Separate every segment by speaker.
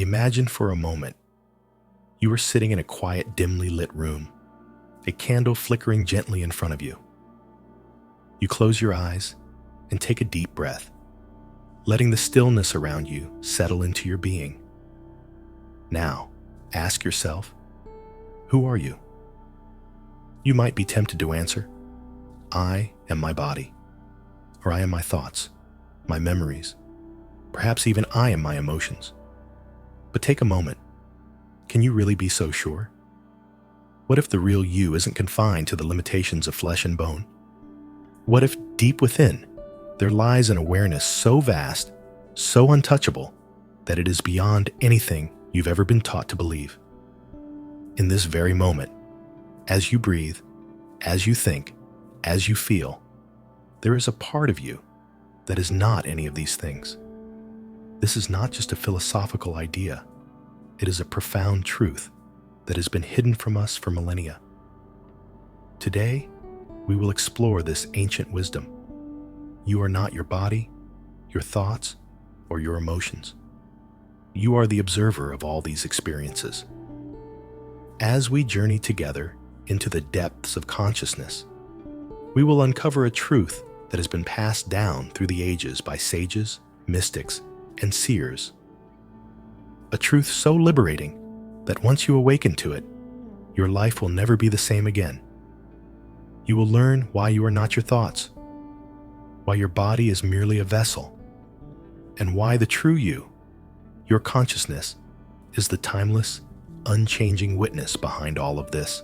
Speaker 1: Imagine for a moment you are sitting in a quiet, dimly lit room, a candle flickering gently in front of you. You close your eyes and take a deep breath, letting the stillness around you settle into your being. Now, ask yourself, who are you? You might be tempted to answer, I am my body, or I am my thoughts, my memories, perhaps even I am my emotions. But take a moment. Can you really be so sure? What if the real you isn't confined to the limitations of flesh and bone? What if deep within there lies an awareness so vast, so untouchable, that it is beyond anything you've ever been taught to believe? In this very moment, as you breathe, as you think, as you feel, there is a part of you that is not any of these things. This is not just a philosophical idea. It is a profound truth that has been hidden from us for millennia. Today, we will explore this ancient wisdom. You are not your body, your thoughts, or your emotions. You are the observer of all these experiences. As we journey together into the depths of consciousness, we will uncover a truth that has been passed down through the ages by sages, mystics, and seers. A truth so liberating that once you awaken to it, your life will never be the same again. You will learn why you are not your thoughts, why your body is merely a vessel, and why the true you, your consciousness, is the timeless, unchanging witness behind all of this.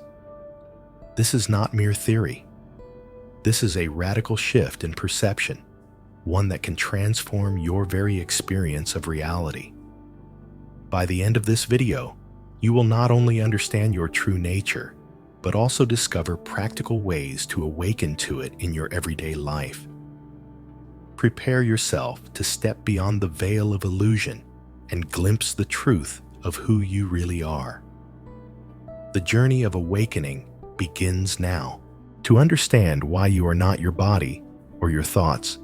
Speaker 1: This is not mere theory. This is a radical shift in perception, one that can transform your very experience of reality. By the end of this video, you will not only understand your true nature, but also discover practical ways to awaken to it in your everyday life. Prepare yourself to step beyond the veil of illusion and glimpse the truth of who you really are. The journey of awakening begins now. To understand why you are not your body or your thoughts,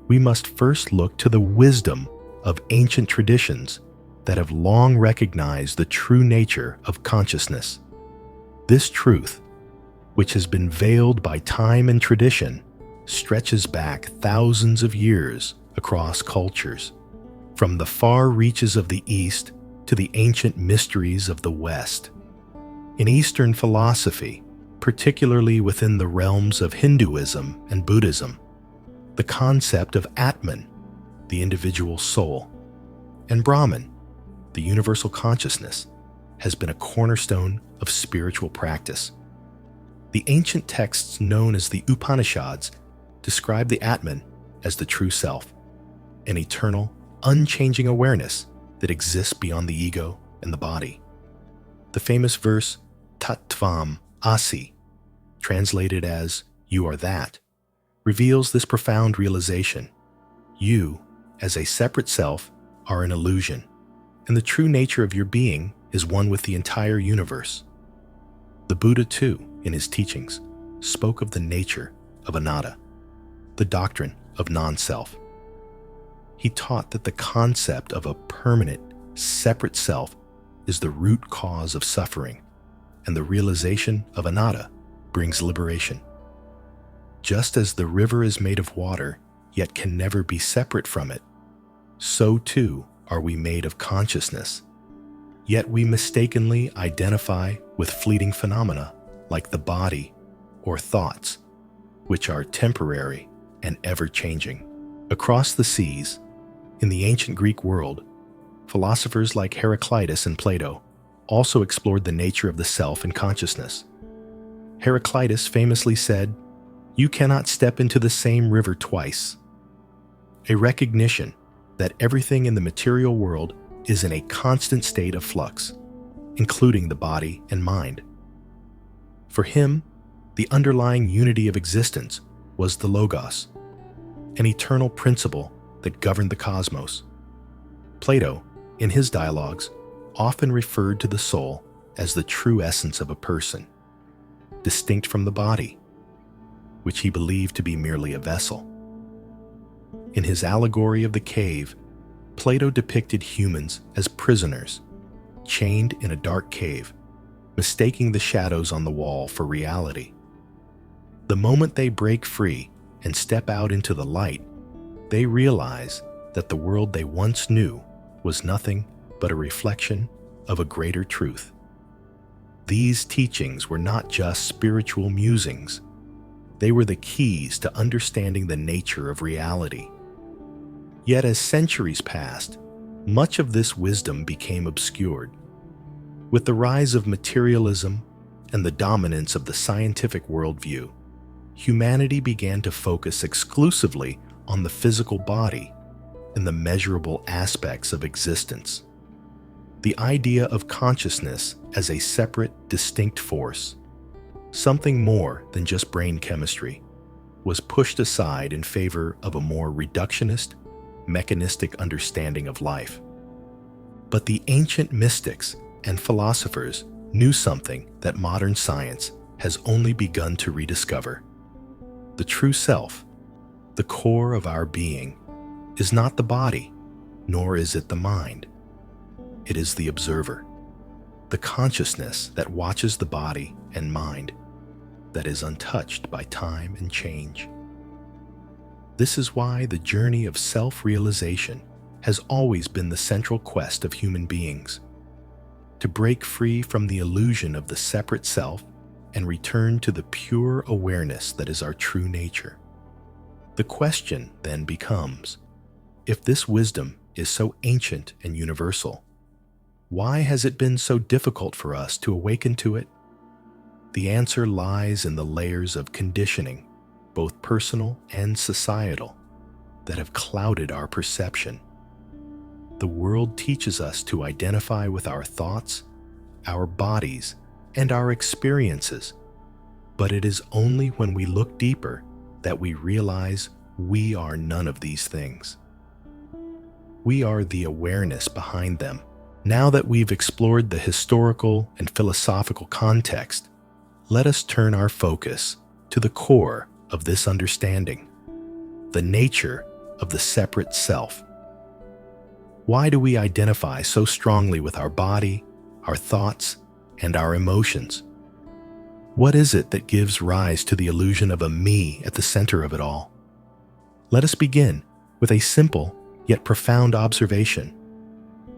Speaker 1: we must first look to the wisdom of ancient traditions that have long recognized the true nature of consciousness. This truth, which has been veiled by time and tradition, stretches back thousands of years across cultures, from the far reaches of the East to the ancient mysteries of the West. In Eastern philosophy, particularly within the realms of Hinduism and Buddhism, the concept of Atman, the individual soul, and Brahman, the universal consciousness, has been a cornerstone of spiritual practice. The ancient texts known as the Upanishads describe the Atman as the true self, an eternal, unchanging awareness that exists beyond the ego and the body. The famous verse, Tattvam Asi, translated as, you are that, reveals this profound realization. You, as a separate self, are an illusion, and the true nature of your being is one with the entire universe. The Buddha, too, in his teachings, spoke of the nature of anatta, the doctrine of non-self. He taught that the concept of a permanent, separate self is the root cause of suffering, and the realization of anatta brings liberation. Just as the river is made of water, yet can never be separate from it, so too are we made of consciousness. Yet we mistakenly identify with fleeting phenomena like the body or thoughts, which are temporary and ever-changing. Across the seas, in the ancient Greek world, philosophers like Heraclitus and Plato also explored the nature of the self and consciousness. Heraclitus famously said, "You cannot step into the same river twice." A recognition that everything in the material world is in a constant state of flux, including the body and mind. For him, the underlying unity of existence was the Logos, an eternal principle that governed the cosmos. Plato, in his dialogues, often referred to the soul as the true essence of a person, distinct from the body, which he believed to be merely a vessel. In his allegory of the cave, Plato depicted humans as prisoners, chained in a dark cave, mistaking the shadows on the wall for reality. The moment they break free and step out into the light, they realize that the world they once knew was nothing but a reflection of a greater truth. These teachings were not just spiritual musings. They were the keys to understanding the nature of reality. Yet as centuries passed, much of this wisdom became obscured. With the rise of materialism and the dominance of the scientific worldview, humanity began to focus exclusively on the physical body and the measurable aspects of existence. The idea of consciousness as a separate, distinct force, something more than just brain chemistry, was pushed aside in favor of a more reductionist, mechanistic understanding of life. But the ancient mystics and philosophers knew something that modern science has only begun to rediscover. The true self, the core of our being, is not the body, nor is it the mind. It is the observer, the consciousness that watches the body and mind, that is untouched by time and change. This is why the journey of self-realization has always been the central quest of human beings, to break free from the illusion of the separate self and return to the pure awareness that is our true nature. The question then becomes, if this wisdom is so ancient and universal, why has it been so difficult for us to awaken to it? The answer lies in the layers of conditioning, both personal and societal, that have clouded our perception. The world teaches us to identify with our thoughts, our bodies, and our experiences, but it is only when we look deeper that we realize we are none of these things. We are the awareness behind them. Now that we've explored the historical and philosophical context, let us turn our focus to the core of this understanding, the nature of the separate self. Why do we identify so strongly with our body, our thoughts, and our emotions? What is it that gives rise to the illusion of a me at the center of it all? Let us begin with a simple yet profound observation.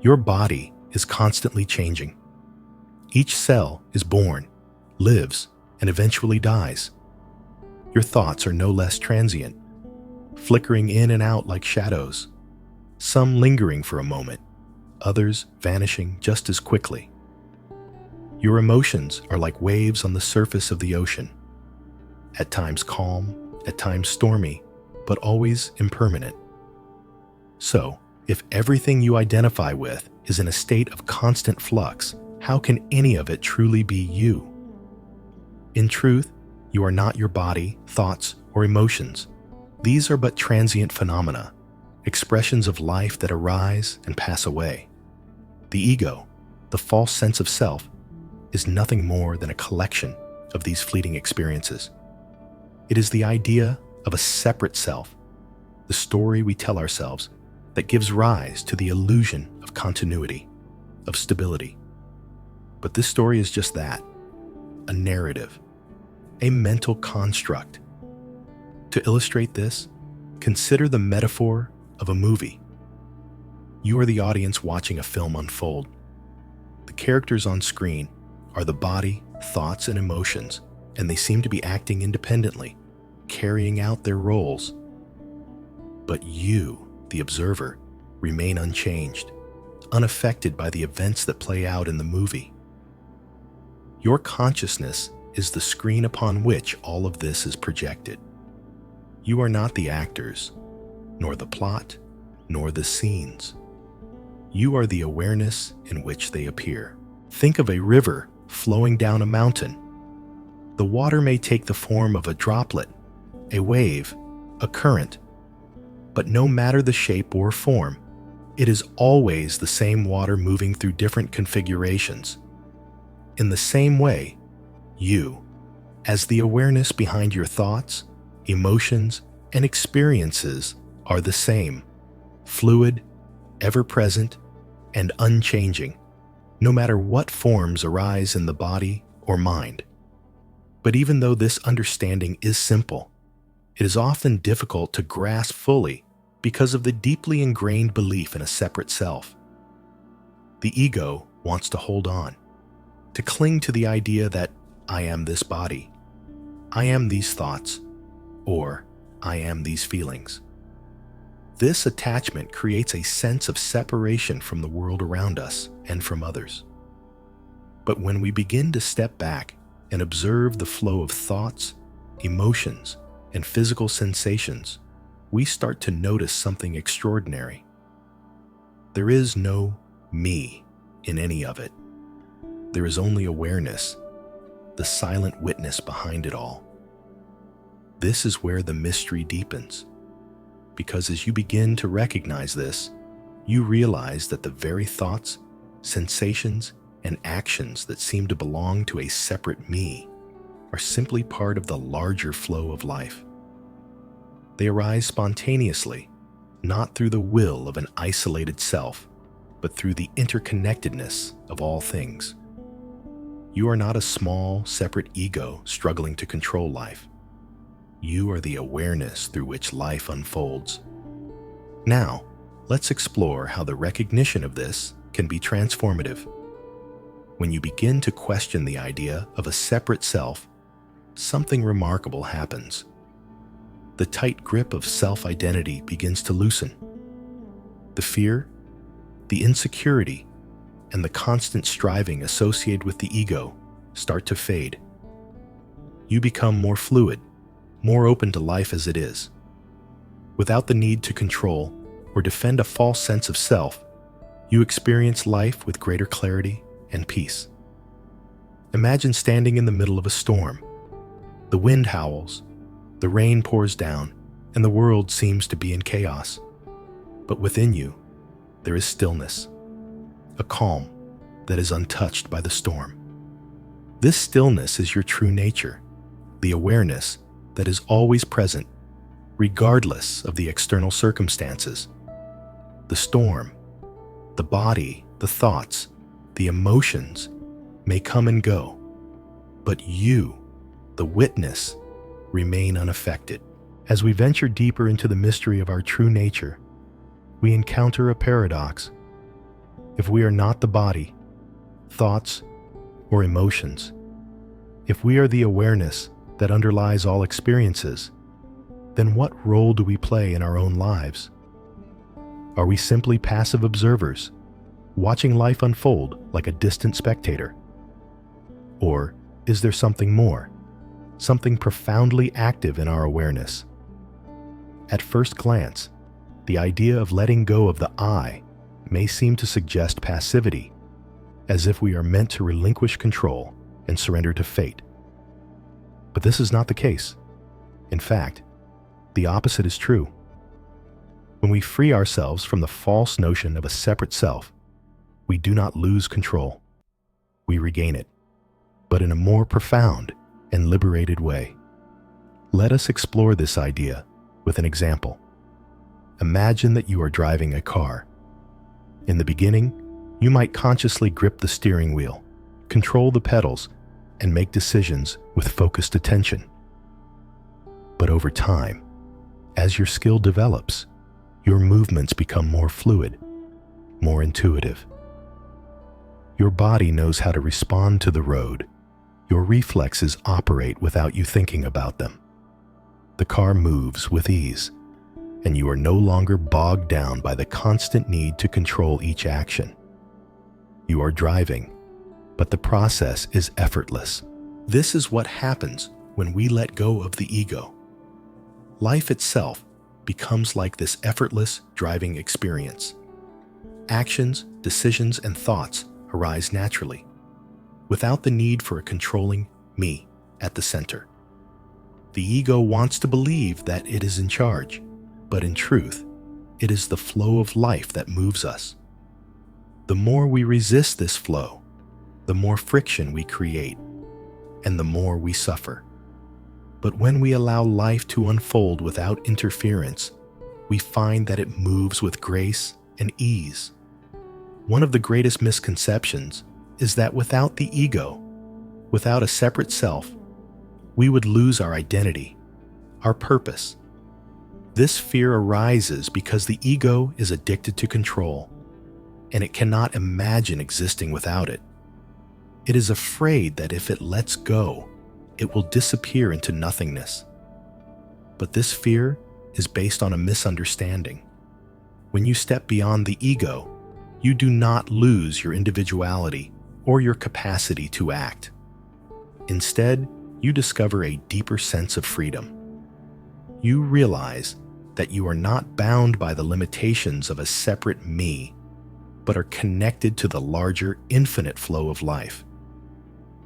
Speaker 1: Your body is constantly changing. Each cell is born, lives, and eventually dies. Your thoughts are no less transient, flickering in and out like shadows, some lingering for a moment, others vanishing just as quickly. Your emotions are like waves on the surface of the ocean, at times calm, at times stormy, but always impermanent. So, if everything you identify with is in a state of constant flux, how can any of it truly be you? In truth, you are not your body, thoughts, or emotions. These are but transient phenomena, expressions of life that arise and pass away. The ego, the false sense of self, is nothing more than a collection of these fleeting experiences. It is the idea of a separate self, the story we tell ourselves, that gives rise to the illusion of continuity, of stability. But this story is just that, a narrative, a mental construct. To illustrate this, consider the metaphor of a movie. You are the audience watching a film unfold. The characters on screen are the body, thoughts, and emotions, and they seem to be acting independently, carrying out their roles. But you, the observer, remain unchanged, unaffected by the events that play out in the movie. Your consciousness is the screen upon which all of this is projected. You are not the actors, nor the plot, nor the scenes. You are the awareness in which they appear. Think of a river flowing down a mountain. The water may take the form of a droplet, a wave, a current, but no matter the shape or form, it is always the same water moving through different configurations. In the same way, you, as the awareness behind your thoughts, emotions, and experiences, are the same, fluid, ever present, and unchanging, no matter what forms arise in the body or mind. But even though this understanding is simple, it is often difficult to grasp fully because of the deeply ingrained belief in a separate self. The ego wants to hold on, to cling to the idea that I am this body, I am these thoughts, or I am these feelings. This attachment creates a sense of separation from the world around us and from others. But when we begin to step back and observe the flow of thoughts, emotions, and physical sensations, we start to notice something extraordinary. There is no me in any of it. There is only awareness, the silent witness behind it all. This is where the mystery deepens, because as you begin to recognize this, you realize that the very thoughts, sensations, and actions that seem to belong to a separate me are simply part of the larger flow of life. They arise spontaneously, not through the will of an isolated self, but through the interconnectedness of all things. You are not a small, separate ego struggling to control life. You are the awareness through which life unfolds. Now, let's explore how the recognition of this can be transformative. When you begin to question the idea of a separate self, something remarkable happens. The tight grip of self-identity begins to loosen. The fear, the insecurity, and the constant striving associated with the ego start to fade. You become more fluid, more open to life as it is. Without the need to control or defend a false sense of self, you experience life with greater clarity and peace. Imagine standing in the middle of a storm. The wind howls, the rain pours down, and the world seems to be in chaos. But within you, there is stillness, a calm that is untouched by the storm. This stillness is your true nature, the awareness that is always present, regardless of the external circumstances. The storm, the body, the thoughts, the emotions may come and go, but you, the witness, remain unaffected. As we venture deeper into the mystery of our true nature, we encounter a paradox. If we are not the body, thoughts, or emotions, if we are the awareness that underlies all experiences, then what role do we play in our own lives? Are we simply passive observers, watching life unfold like a distant spectator? Or is there something more, something profoundly active in our awareness? At first glance, the idea of letting go of the I may seem to suggest passivity, as if we are meant to relinquish control and surrender to fate. But this is not the case. In fact, the opposite is true. When we free ourselves from the false notion of a separate self, we do not lose control. We regain it, but in a more profound and liberated way. Let us explore this idea with an example. Imagine that you are driving a car. In the beginning, you might consciously grip the steering wheel, control the pedals, and make decisions with focused attention. But over time, as your skill develops, your movements become more fluid, more intuitive. Your body knows how to respond to the road. Your reflexes operate without you thinking about them. The car moves with ease, and you are no longer bogged down by the constant need to control each action. You are driving, but the process is effortless. This is what happens when we let go of the ego. Life itself becomes like this effortless driving experience. Actions, decisions, and thoughts arise naturally, without the need for a controlling me at the center. The ego wants to believe that it is in charge, but in truth, it is the flow of life that moves us. The more we resist this flow, the more friction we create, and the more we suffer. But when we allow life to unfold without interference, we find that it moves with grace and ease. One of the greatest misconceptions is that without the ego, without a separate self, we would lose our identity, our purpose. This fear arises because the ego is addicted to control, and it cannot imagine existing without it. It is afraid that if it lets go, it will disappear into nothingness. But this fear is based on a misunderstanding. When you step beyond the ego, you do not lose your individuality or your capacity to act. Instead, you discover a deeper sense of freedom. You realize that you are not bound by the limitations of a separate me, but are connected to the larger, infinite flow of life.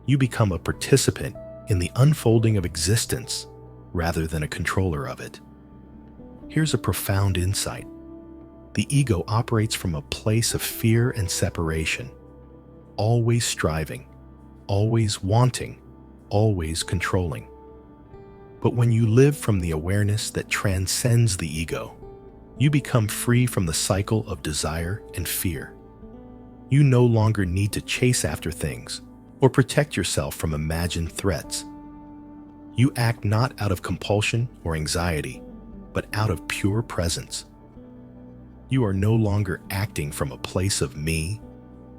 Speaker 1: You become a participant in the unfolding of existence rather than a controller of it. Here's a profound insight. The ego operates from a place of fear and separation, always striving, always wanting, always controlling. But when you live from the awareness that transcends the ego, you become free from the cycle of desire and fear. You no longer need to chase after things or protect yourself from imagined threats. You act not out of compulsion or anxiety, but out of pure presence. You are no longer acting from a place of me,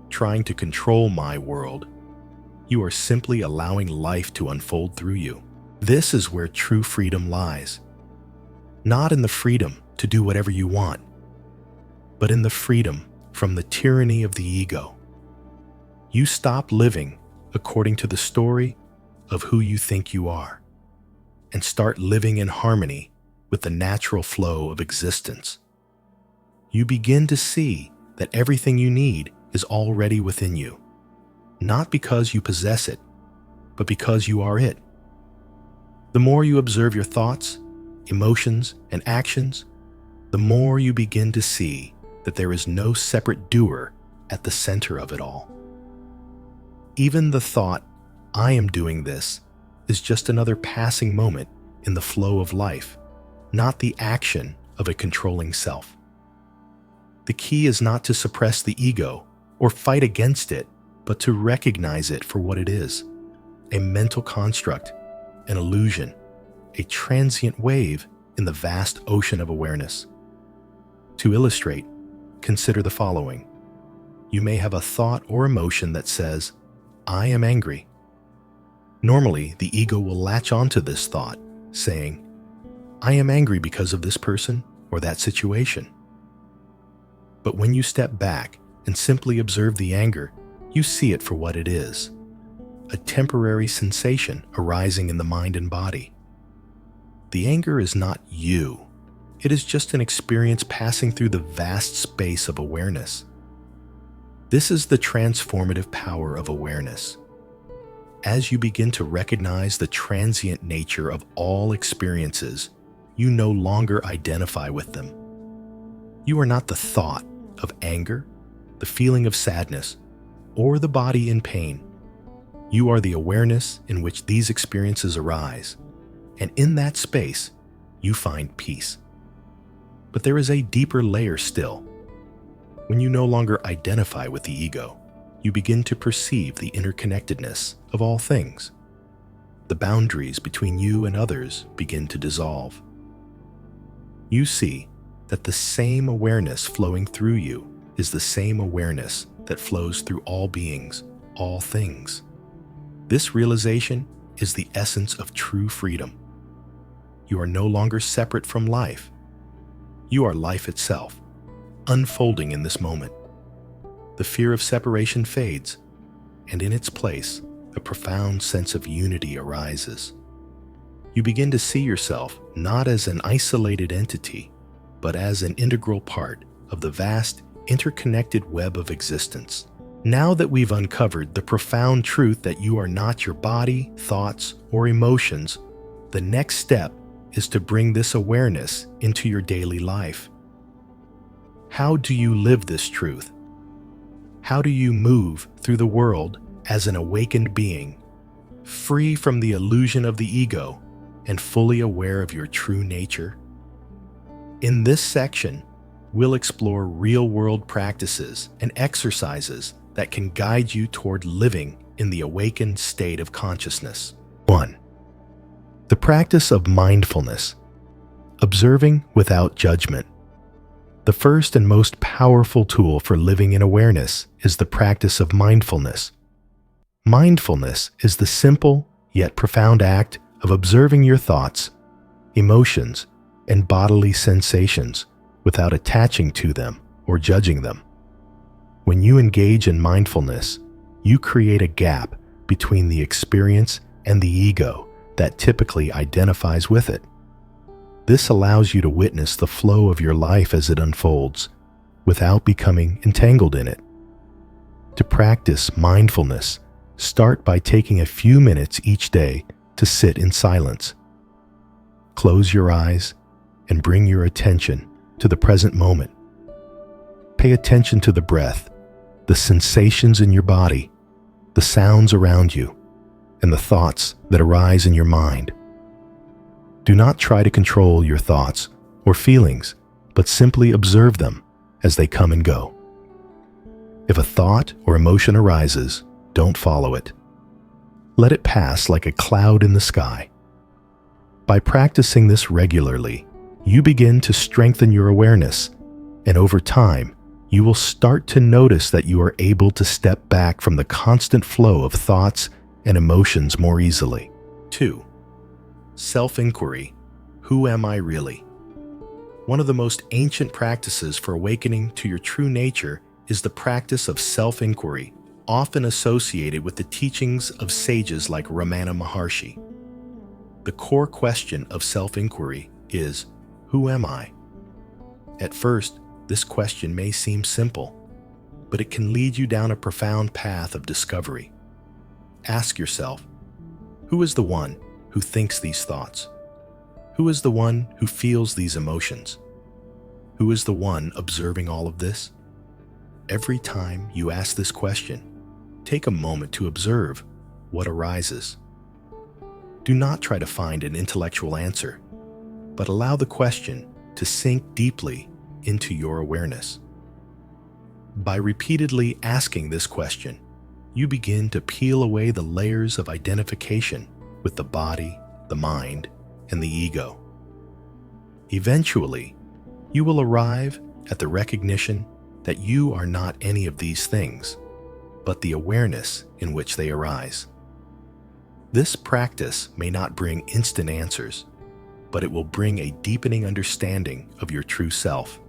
Speaker 1: trying to control my world. You are simply allowing life to unfold through you. This is where true freedom lies. Not in the freedom to do whatever you want, but in the freedom from the tyranny of the ego. You stop living according to the story of who you think you are, and start living in harmony with the natural flow of existence. You begin to see that everything you need is already within you, not because you possess it, but because you are it. The more you observe your thoughts, emotions, and actions, the more you begin to see that there is no separate doer at the center of it all. Even the thought, "I am doing this," is just another passing moment in the flow of life, not the action of a controlling self. The key is not to suppress the ego or fight against it, but to recognize it for what it is: a mental construct, an illusion, a transient wave in the vast ocean of awareness. To illustrate, consider the following. You may have a thought or emotion that says, "I am angry." Normally, the ego will latch onto this thought, saying, "I am angry because of this person or that situation." But when you step back and simply observe the anger, you see it for what it is: a temporary sensation arising in the mind and body. The anger is not you. It is just an experience passing through the vast space of awareness. This is the transformative power of awareness. As you begin to recognize the transient nature of all experiences, you no longer identify with them. You are not the thought of anger, the feeling of sadness, or the body in pain. You are the awareness in which these experiences arise, and in that space, you find peace. But there is a deeper layer still. When you no longer identify with the ego, you begin to perceive the interconnectedness of all things. The boundaries between you and others begin to dissolve. You see that the same awareness flowing through you is the same awareness that flows through all beings, all things. This realization is the essence of true freedom. You are no longer separate from life. You are life itself, unfolding in this moment. The fear of separation fades, and in its place, a profound sense of unity arises. You begin to see yourself not as an isolated entity, but as an integral part of the vast, interconnected web of existence. Now that we've uncovered the profound truth that you are not your body, thoughts, or emotions, the next step is to bring this awareness into your daily life. How do you live this truth? How do you move through the world as an awakened being, free from the illusion of the ego and fully aware of your true nature? In this section, we'll explore real-world practices and exercises that can guide you toward living in the awakened state of consciousness. 1. The practice of mindfulness, observing without judgment. The first and most powerful tool for living in awareness is the practice of mindfulness. Mindfulness is the simple yet profound act of observing your thoughts, emotions, and bodily sensations without attaching to them or judging them. When you engage in mindfulness, you create a gap between the experience and the ego that typically identifies with it. This allows you to witness the flow of your life as it unfolds, without becoming entangled in it. To practice mindfulness, start by taking a few minutes each day to sit in silence. Close your eyes and bring your attention to the present moment. Pay attention to the breath, the sensations in your body, the sounds around you, and the thoughts that arise in your mind. Do not try to control your thoughts or feelings, but simply observe them as they come and go. If a thought or emotion arises, don't follow it. Let it pass like a cloud in the sky. By practicing this regularly, you begin to strengthen your awareness, and over time, you will start to notice that you are able to step back from the constant flow of thoughts and emotions more easily. 2. Self-inquiry. Who am I really? One of the most ancient practices for awakening to your true nature is the practice of self-inquiry, often associated with the teachings of sages like Ramana Maharshi. The core question of self-inquiry is, who am I? At first, this question may seem simple, but it can lead you down a profound path of discovery. Ask yourself, who is the one who thinks these thoughts? Who is the one who feels these emotions? Who is the one observing all of this? Every time you ask this question, take a moment to observe what arises. Do not try to find an intellectual answer, but allow the question to sink deeply into your awareness. By repeatedly asking this question, you begin to peel away the layers of identification with the body, the mind, and the ego. Eventually, you will arrive at the recognition that you are not any of these things, but the awareness in which they arise. This practice may not bring instant answers, but it will bring a deepening understanding of your true self.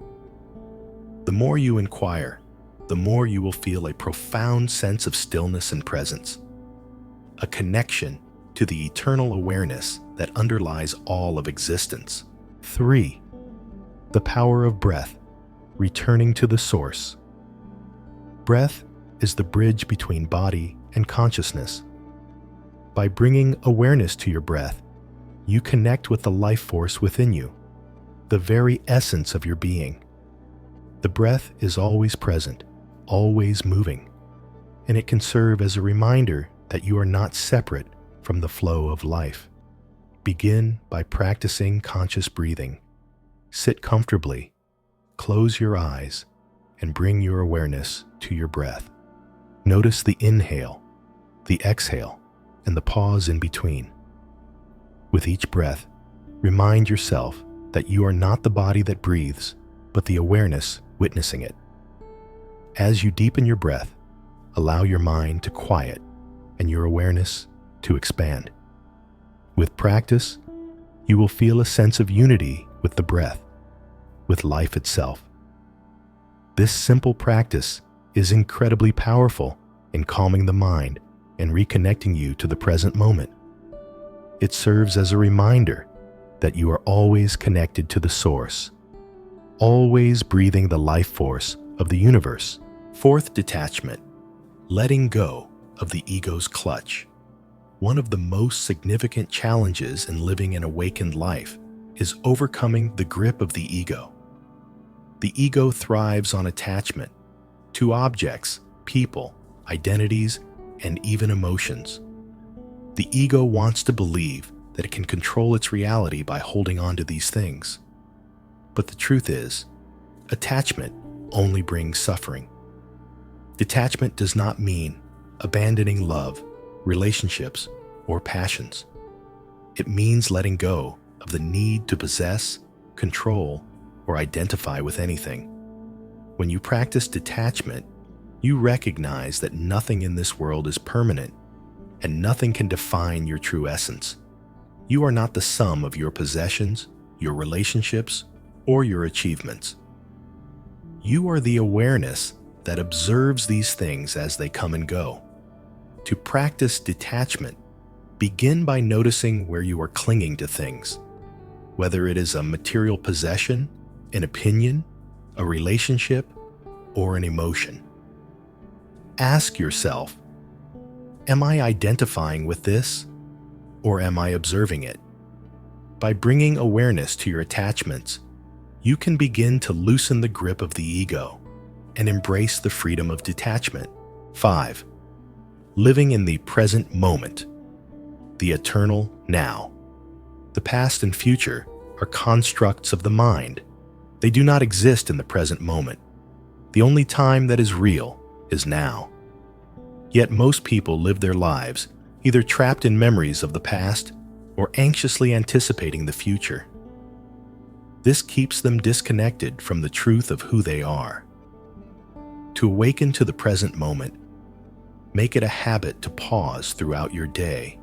Speaker 1: The more you inquire, the more you will feel a profound sense of stillness and presence, a connection to the eternal awareness that underlies all of existence. 3. The power of breath, returning to the source. Breath is the bridge between body and consciousness. By bringing awareness to your breath, you connect with the life force within you, the very essence of your being. The breath is always present, always moving, and it can serve as a reminder that you are not separate from the flow of life. Begin by practicing conscious breathing. Sit comfortably, close your eyes, and bring your awareness to your breath. Notice the inhale, the exhale, and the pause in between. With each breath, remind yourself that you are not the body that breathes, but the awareness witnessing it. As you deepen your breath, allow your mind to quiet and your awareness to expand. With practice, you will feel a sense of unity with the breath, with life itself. This simple practice is incredibly powerful in calming the mind and reconnecting you to the present moment. It serves as a reminder that you are always connected to the source, always breathing the life force of the universe. 4th, detachment, letting go of the ego's clutch. One of the most significant challenges in living an awakened life is overcoming the grip of the ego. The ego thrives on attachment to objects, people, identities, and even emotions. The ego wants to believe that it can control its reality by holding on to these things. But the truth is, Attachment only brings suffering. Detachment does not mean abandoning love, relationships, or passions. It means letting go of the need to possess, control, or identify with anything. When you practice detachment, you recognize that nothing in this world is permanent, and nothing can define your true essence. You are not the sum of your possessions, your relationships, or your achievements. You are the awareness that observes these things as they come and go. To practice detachment, begin by noticing where you are clinging to things, whether it is a material possession, an opinion, a relationship, or an emotion. Ask yourself, am I identifying with this, or am I observing it? By bringing awareness to your attachments, you can begin to loosen the grip of the ego and embrace the freedom of detachment. 5. Living in the present moment, the eternal now. The past and future are constructs of the mind. They do not exist in the present moment. The only time that is real is now. Yet most people live their lives either trapped in memories of the past or anxiously anticipating the future. This keeps them disconnected from the truth of who they are. To awaken to the present moment, make it a habit to pause throughout your day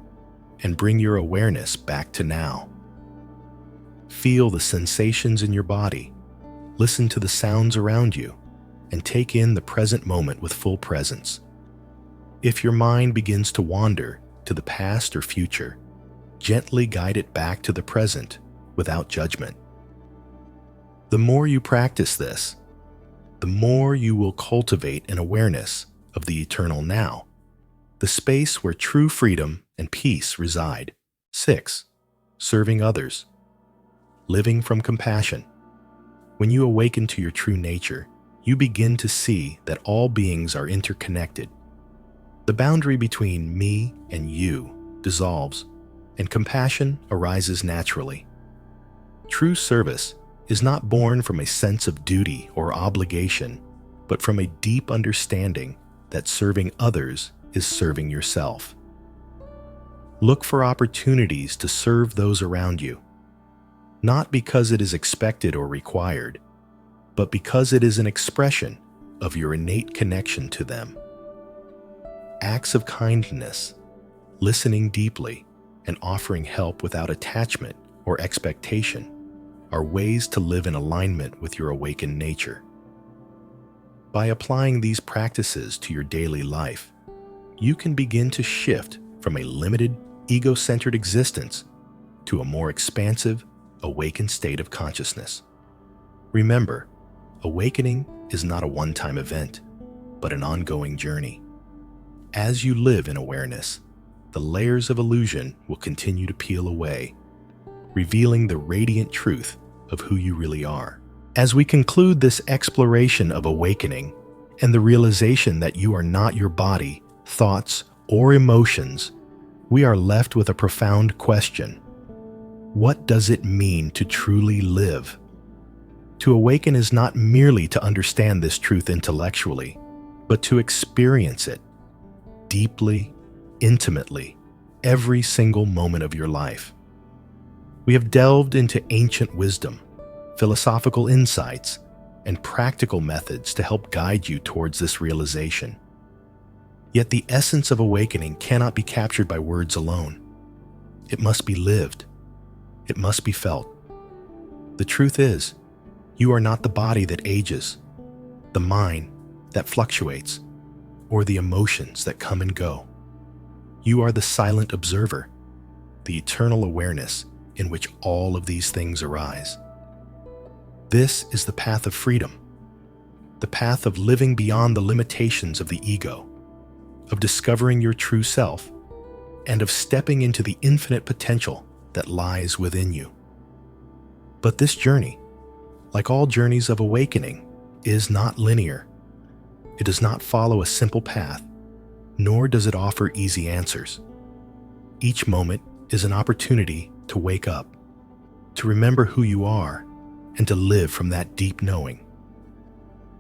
Speaker 1: and bring your awareness back to now. Feel the sensations in your body, listen to the sounds around you, and take in the present moment with full presence. If your mind begins to wander to the past or future, gently guide it back to the present without judgment. The more you practice this, the more you will cultivate an awareness of the eternal now, the space where true freedom and peace reside. 6. Serving others. Living from compassion. When you awaken to your true nature, you begin to see that all beings are interconnected. The boundary between me and you dissolves, and compassion arises naturally. True service is not born from a sense of duty or obligation, but from a deep understanding that serving others is serving yourself. Look for opportunities to serve those around you, not because it is expected or required, but because it is an expression of your innate connection to them. Acts of kindness, listening deeply, and offering help without attachment or expectation are ways to live in alignment with your awakened nature. By applying these practices to your daily life, you can begin to shift from a limited, ego-centered existence to a more expansive, awakened state of consciousness. Remember, awakening is not a one-time event, but an ongoing journey. As you live in awareness, the layers of illusion will continue to peel away, revealing the radiant truth of who you really are. As we conclude this exploration of awakening and the realization that you are not your body, thoughts, or emotions, we are left with a profound question. What does it mean to truly live? To awaken is not merely to understand this truth intellectually, but to experience it deeply, intimately, every single moment of your life. We have delved into ancient wisdom, philosophical insights, and practical methods to help guide you towards this realization. Yet the essence of awakening cannot be captured by words alone. It must be lived. It must be felt. The truth is, you are not the body that ages, the mind that fluctuates, or the emotions that come and go. You are the silent observer, the eternal awareness in which all of these things arise. This is the path of freedom, the path of living beyond the limitations of the ego, of discovering your true self, and of stepping into the infinite potential that lies within you. But this journey, like all journeys of awakening, is not linear. It does not follow a simple path, nor does it offer easy answers. Each moment is an opportunity to wake up, to remember who you are, and to live from that deep knowing.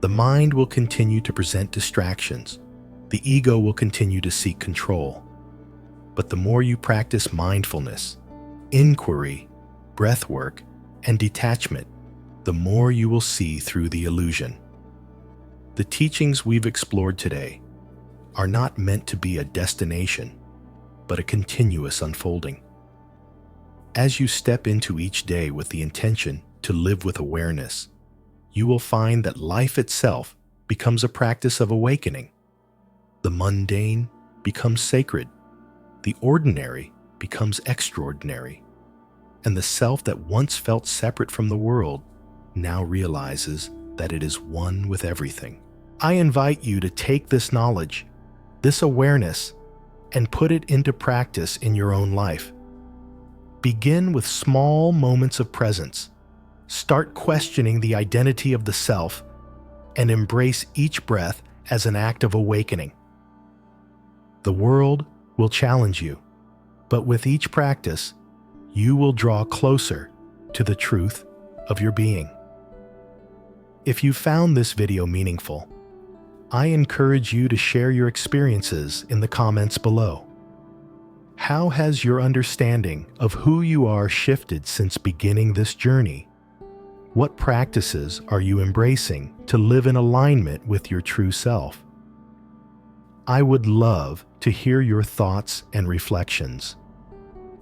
Speaker 1: The mind will continue to present distractions. The ego will continue to seek control. But the more you practice mindfulness, inquiry, breath work, and detachment, the more you will see through the illusion. The teachings we've explored today are not meant to be a destination, but a continuous unfolding. As you step into each day with the intention to live with awareness, you will find that life itself becomes a practice of awakening. The mundane becomes sacred, the ordinary becomes extraordinary, and the self that once felt separate from the world now realizes that it is one with everything. I invite you to take this knowledge, this awareness, and put it into practice in your own life. Begin with small moments of presence. Start questioning the identity of the self and embrace each breath as an act of awakening. The world will challenge you, but with each practice, you will draw closer to the truth of your being. If you found this video meaningful, I encourage you to share your experiences in the comments below. How has your understanding of who you are shifted since beginning this journey? What practices are you embracing to live in alignment with your true self? I would love to hear your thoughts and reflections.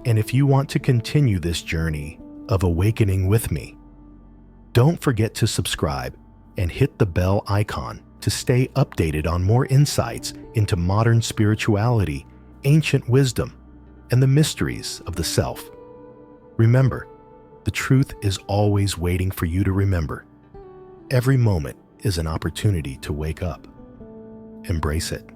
Speaker 1: And if you want to continue this journey of awakening with me, don't forget to subscribe and hit the bell icon to stay updated on more insights into modern spirituality, ancient wisdom, and the mysteries of the self. Remember, the truth is always waiting for you to remember. Every moment is an opportunity to wake up. Embrace it.